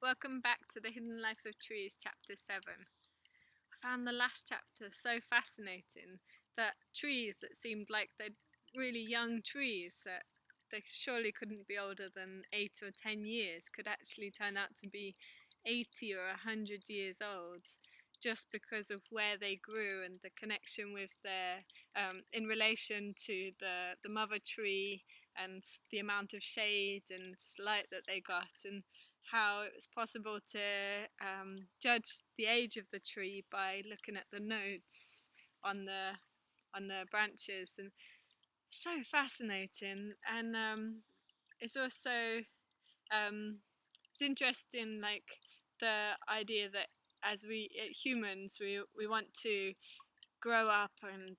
Welcome back to the Hidden Life of Trees, Chapter 7. I found the last chapter so fascinating that trees that seemed like they're really young trees, that they surely couldn't be older than 8 or 10 years, could actually turn out to be 80 or 100 years old, just because of where they grew and the connection with their, in relation to the mother tree and the amount of shade and light that they got, and how it was possible to judge the age of the tree by looking at the nodes on the branches, and so fascinating. And it's also it's interesting, like the idea that as humans, we want to grow up and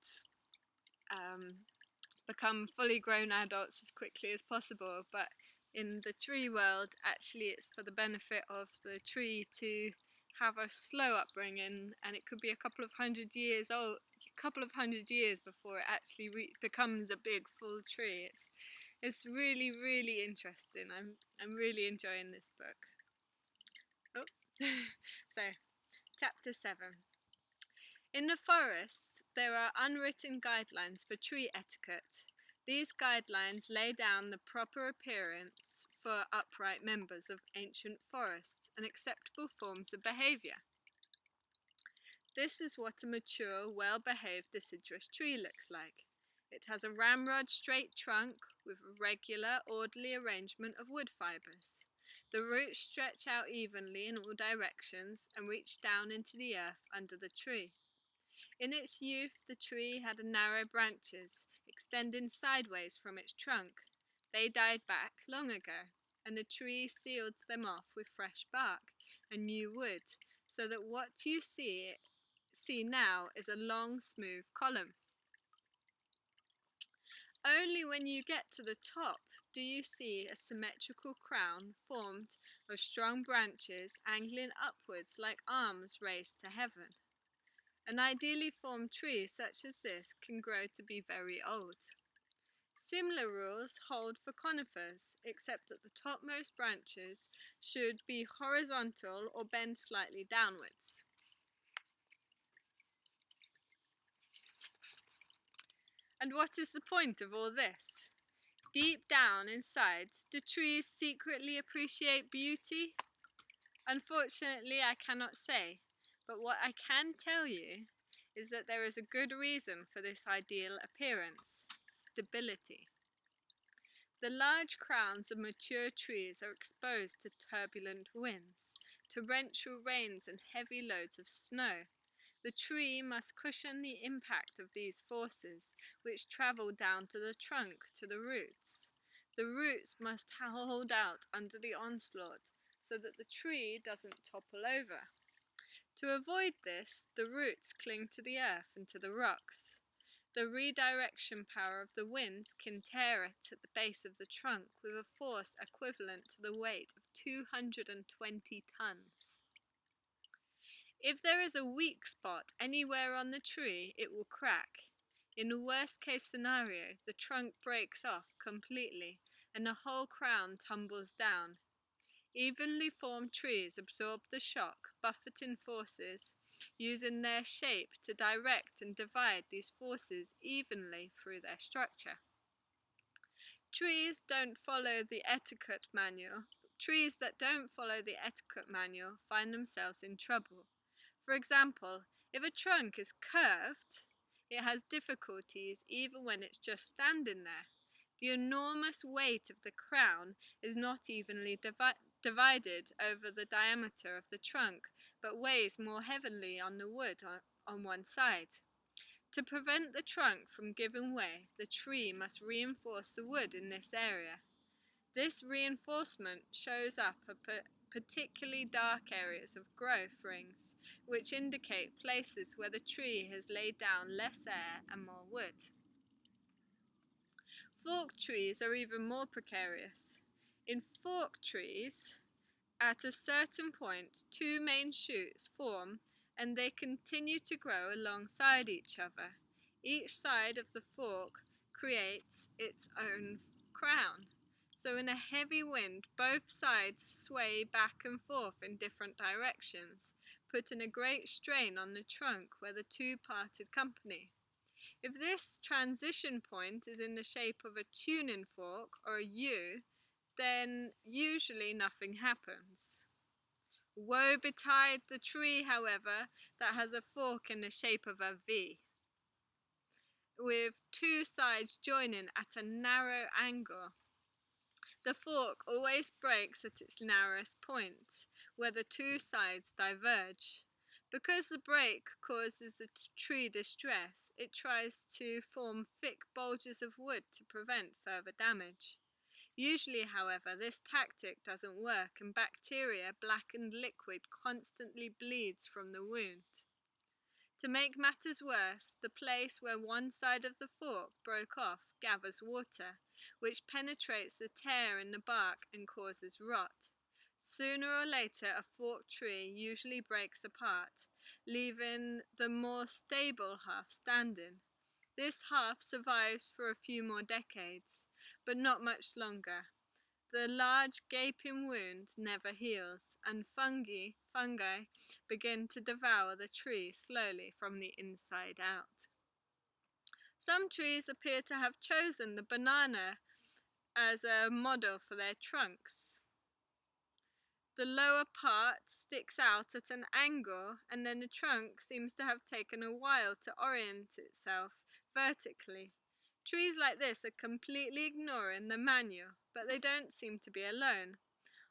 become fully grown adults as quickly as possible, but in the tree world, actually it's for the benefit of the tree to have a slow upbringing, and it could be a couple of hundred years before it actually becomes a big full tree. It's really, really interesting. I'm really enjoying this book. Oh. So, chapter 7. In the forest, there are unwritten guidelines for tree etiquette. These guidelines lay down the proper appearance for upright members of ancient forests and acceptable forms of behaviour. This is what a mature, well-behaved deciduous tree looks like. It has a ramrod straight trunk with a regular, orderly arrangement of wood fibres. The roots stretch out evenly in all directions and reach down into the earth under the tree. In its youth, the tree had narrow branches extending sideways from its trunk. They died back long ago, and the tree sealed them off with fresh bark and new wood, so that what you see now is a long, smooth column. Only when you get to the top do you see a symmetrical crown formed of strong branches angling upwards like arms raised to heaven. An ideally formed tree such as this can grow to be very old. Similar rules hold for conifers, except that the topmost branches should be horizontal or bend slightly downwards. And what is the point of all this? Deep down inside, do trees secretly appreciate beauty? Unfortunately, I cannot say, but what I can tell you is that there is a good reason for this ideal appearance: stability. The large crowns of mature trees are exposed to turbulent winds, torrential rains and heavy loads of snow. The tree must cushion the impact of these forces, which travel down to the trunk, to the roots. The roots must hold out under the onslaught, so that the tree doesn't topple over. To avoid this, the roots cling to the earth and to the rocks. The redirection power of the winds can tear it at the base of the trunk with a force equivalent to the weight of 220 tons. If there is a weak spot anywhere on the tree, it will crack. In the worst case scenario, the trunk breaks off completely and the whole crown tumbles down. Evenly formed trees absorb the shock, buffeting forces, using their shape to direct and divide these forces evenly through their structure. Trees that don't follow the etiquette manual find themselves in trouble. For example, if a trunk is curved, it has difficulties even when it's just standing there. The enormous weight of the crown is not evenly divided over the diameter of the trunk, but weighs more heavily on the wood on one side. To prevent the trunk from giving way, the tree must reinforce the wood in this area. This reinforcement shows up at particularly dark areas of growth rings, which indicate places where the tree has laid down less air and more wood. Fork trees are even more precarious. In fork trees, at a certain point, two main shoots form and they continue to grow alongside each other. Each side of the fork creates its own crown. So in a heavy wind, both sides sway back and forth in different directions, putting a great strain on the trunk where the two parted company. If this transition point is in the shape of a tuning fork or a U, then usually nothing happens. Woe betide the tree, however, that has a fork in the shape of a V, with two sides joining at a narrow angle. The fork always breaks at its narrowest point, where the two sides diverge. Because the break causes the tree distress, it tries to form thick bulges of wood to prevent further damage. Usually, however, this tactic doesn't work and bacteria blackened liquid constantly bleeds from the wound. To make matters worse, the place where one side of the fork broke off gathers water, which penetrates the tear in the bark and causes rot. Sooner or later, a forked tree usually breaks apart, leaving the more stable half standing. This half survives for a few more decades, but not much longer. The large gaping wound never heals, and fungi begin to devour the tree slowly from the inside out. Some trees appear to have chosen the banana as a model for their trunks. The lower part sticks out at an angle, and then the trunk seems to have taken a while to orient itself vertically. Trees like this are completely ignoring the manual, but they don't seem to be alone.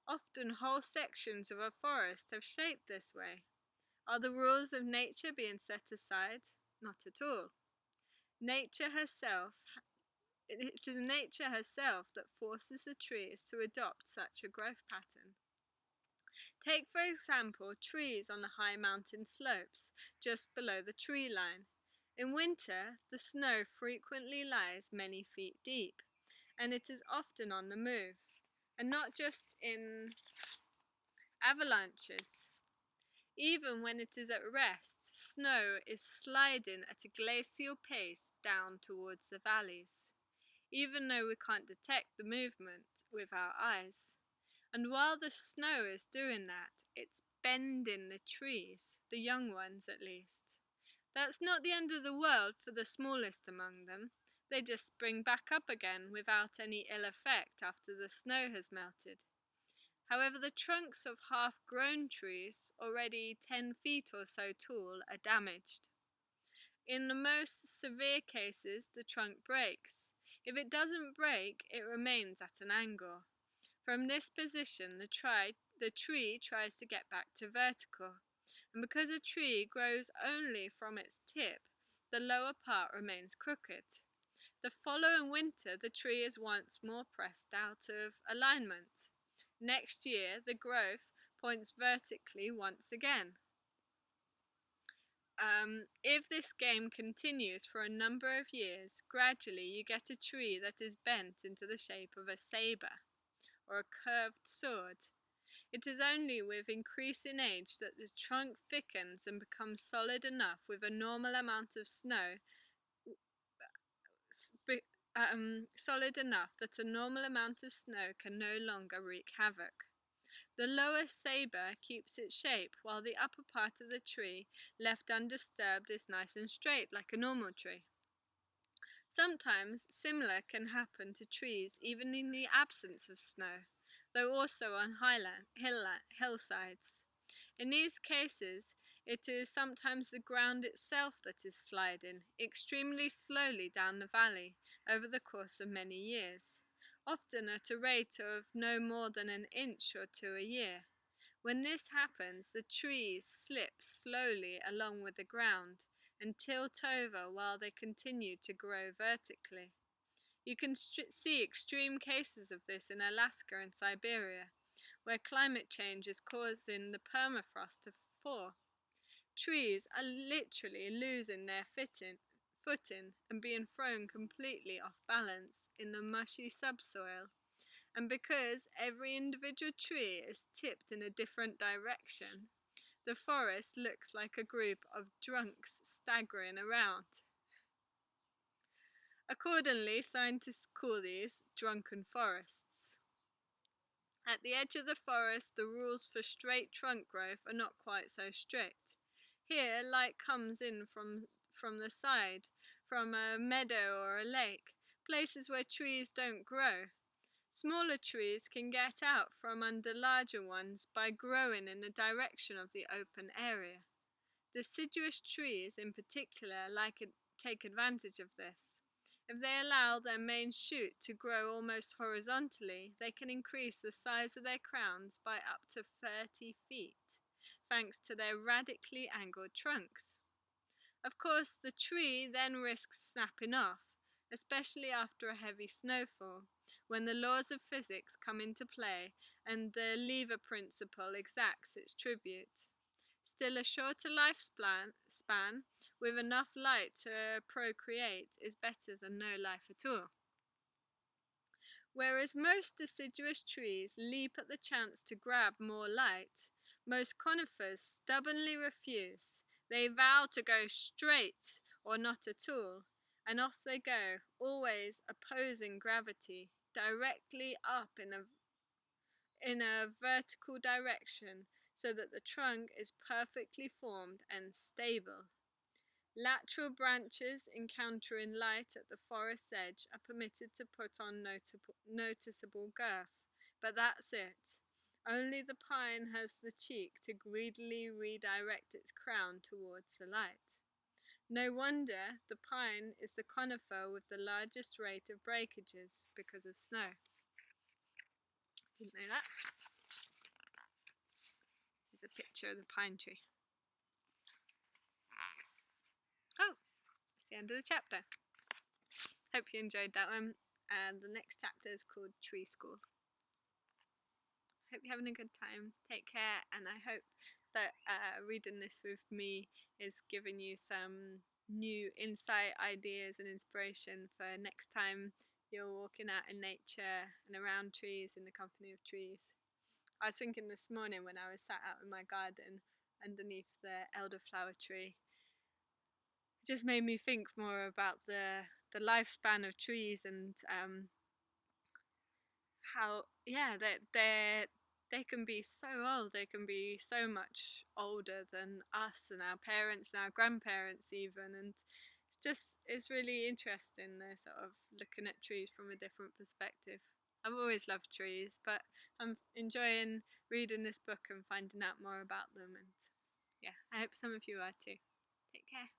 Often whole sections of a forest have shaped this way. Are the rules of nature being set aside? Not at all. It is nature herself that forces the trees to adopt such a growth pattern. Take, for example, trees on the high mountain slopes, just below the tree line. In winter, the snow frequently lies many feet deep, and it is often on the move, and not just in avalanches. Even when it is at rest, snow is sliding at a glacial pace down towards the valleys, even though we can't detect the movement with our eyes. And while the snow is doing that, it's bending the trees, the young ones at least. That's not the end of the world for the smallest among them. They just spring back up again without any ill effect after the snow has melted. However, the trunks of half-grown trees, already 10 feet or so tall, are damaged. In the most severe cases, the trunk breaks. If it doesn't break, it remains at an angle. From this position, the tree tries to get back to vertical, and because a tree grows only from its tip, the lower part remains crooked. The following winter, the tree is once more pressed out of alignment. Next year, the growth points vertically once again. If this game continues for a number of years, gradually you get a tree that is bent into the shape of a saber or a curved sword. It is only with increasing age that the trunk thickens and becomes solid enough with a normal amount of snow can no longer wreak havoc. The lower saber keeps its shape, while the upper part of the tree, left undisturbed, is nice and straight like a normal tree. Sometimes similar can happen to trees even in the absence of snow, though also on hillsides. In these cases, it is sometimes the ground itself that is sliding extremely slowly down the valley over the course of many years, often at a rate of no more than an inch or two a year. When this happens, the trees slip slowly along with the ground and tilt over while they continue to grow vertically. You can see extreme cases of this in Alaska and Siberia, where climate change is causing the permafrost to thaw. Trees are literally losing their footing and being thrown completely off balance in the mushy subsoil. And because every individual tree is tipped in a different direction, the forest looks like a group of drunks staggering around. Accordingly, scientists call these drunken forests. At the edge of the forest, the rules for straight trunk growth are not quite so strict. Here, light comes in from the side, from a meadow or a lake, places where trees don't grow. Smaller trees can get out from under larger ones by growing in the direction of the open area. Deciduous trees, in particular, take advantage of this. If they allow their main shoot to grow almost horizontally, they can increase the size of their crowns by up to 30 feet, thanks to their radically angled trunks. Of course, the tree then risks snapping off, especially after a heavy snowfall, when the laws of physics come into play and the lever principle exacts its tribute. Still, a shorter lifespan with enough light to procreate is better than no life at all. Whereas most deciduous trees leap at the chance to grab more light, most conifers stubbornly refuse. They vow to go straight or not at all, and off they go, always opposing gravity, directly up in a vertical direction, so that the trunk is perfectly formed and stable. Lateral branches encountering light at the forest's edge are permitted to put on noticeable girth, but that's it. Only the pine has the cheek to greedily redirect its crown towards the light. No wonder the pine is the conifer with the largest rate of breakages because of snow. Didn't know that. Here's a picture of the pine tree. Oh, that's the end of the chapter. Hope you enjoyed that one. And the next chapter is called Tree School. Hope you're having a good time. Take care, and I hope that reading this with me is giving you some new insight, ideas, and inspiration for next time you're walking out in nature and around trees in the company of trees. I was thinking this morning when I was sat out in my garden underneath the elderflower tree, it just made me think more about the lifespan of trees and how they can be so old, they can be so much older than us and our parents and our grandparents even, and it's really interesting, sort of looking at trees from a different perspective. I've always loved trees, but I'm enjoying reading this book and finding out more about them, and yeah, I hope some of you are too. Take care.